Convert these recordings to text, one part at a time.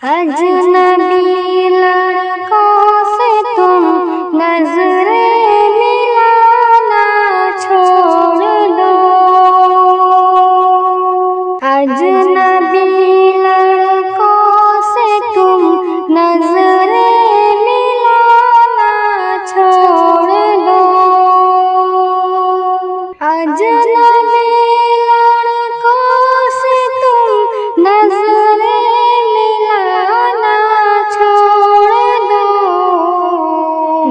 अजनबी लड़कों से तुम नजरें मिलाना छोड़ दो। अजनबी लड़कों से तुम नजरें मिलाना छोड़ दो। अजनबी लड़कों से तुम नजरें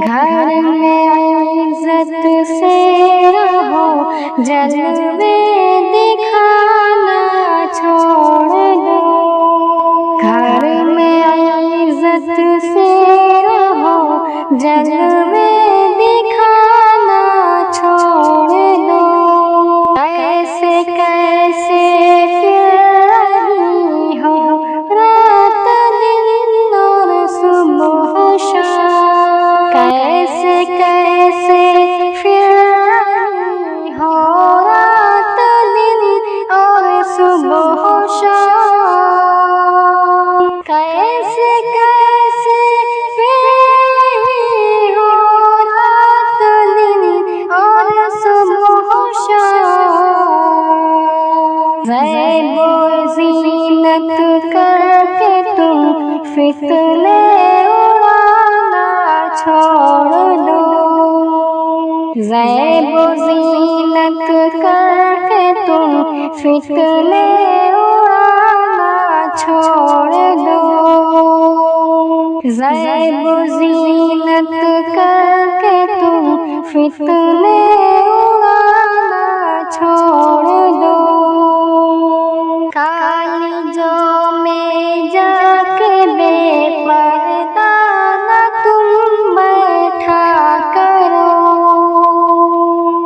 घर में इज्जत से रहो, जलवे दिखाना छोड़ दो। घर में इज्जत से रहो, जलवे दिखाना छोड़ दो। कैसे कैसे फिर रही हो रात दिन और सुबह शाम। कैसे कैसे फिर रही हो रात दिन और सुबह शाम। कैसे कैसे फिर रही हो रात दिन और सुबह शाम। ज़ैब व ज़ीनत करके तुम फितने छोड़ दो। ज़ैब व ज़ीनत करके तुम फितने उड़ाना छोड़ दो। ज़ैब व ज़ीनत करके तुम फितने उड़ाना छोड़ दो। कालिजो में जाके बेपर्दा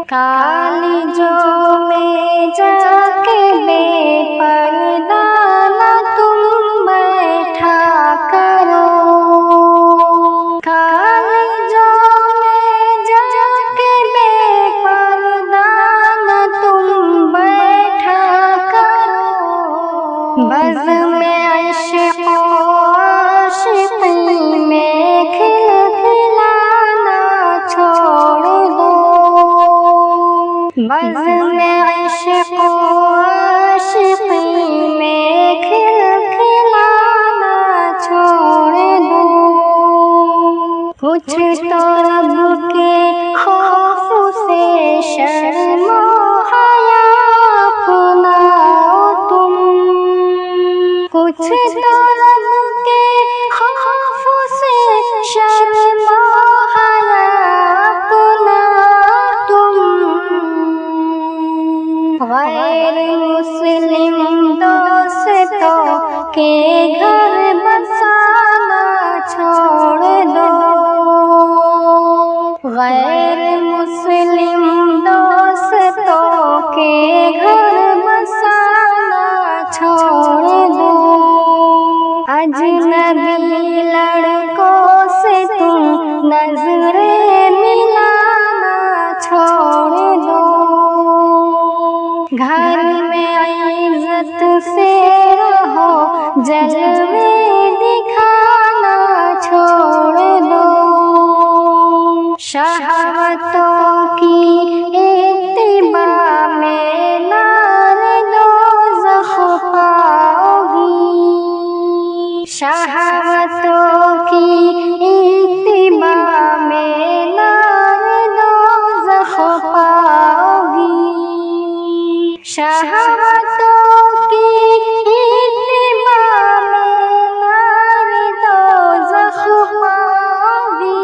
कालिजो में जाके बेपर्दा ना तुम बैठा करो। कालिजो में जाके बेपर्दा ना तुम बैठा करो। बज़्म में इश्क़ आशिक़ी में खिलखिलाना छोड़ दो। बज़्म में इश्क़ आशिक़ी में खिलखिलाना छोड़ दो। कुछ तो रब के खौफ से शर्मो हया अपनाओ तुम। कुछ तो रब के खौफ से शर्मो हया अपनाओ तुम। गैर मुस्लिम दोस्तों के घर बसाना छोड़ दो। गैर मुस्लिम दोस्तों के घर बसाना छोड़ दो। अजनबी लड़कों से तुम नजरें मिलाना छोड़ दो। घर में इज्जत से रहो, जलवे दिखाना छोड़ दो। शहवतों की इत्तिबा में नारे दोज़ख पाओगी। शहवतों की इत्तिबा में नारे दोज़ख पाओगी। शहवतों की इत्तिबा में नारे दोज़ख पाओगी।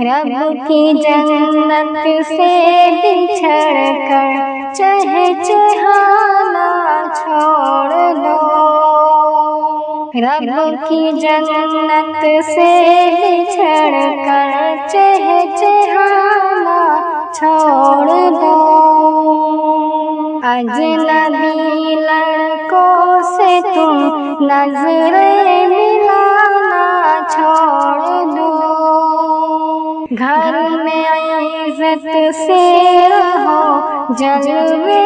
रब की जन्नत से बिछड़ कर चहचहाना छोड़ दो। रब की जन्नत से बिछड़ कर चहचहाना छोड़ दो। अजनबी लड़कों से तुम नजरें मिलाना छोड़ दो। घर में इज्जत से रहो, जलवे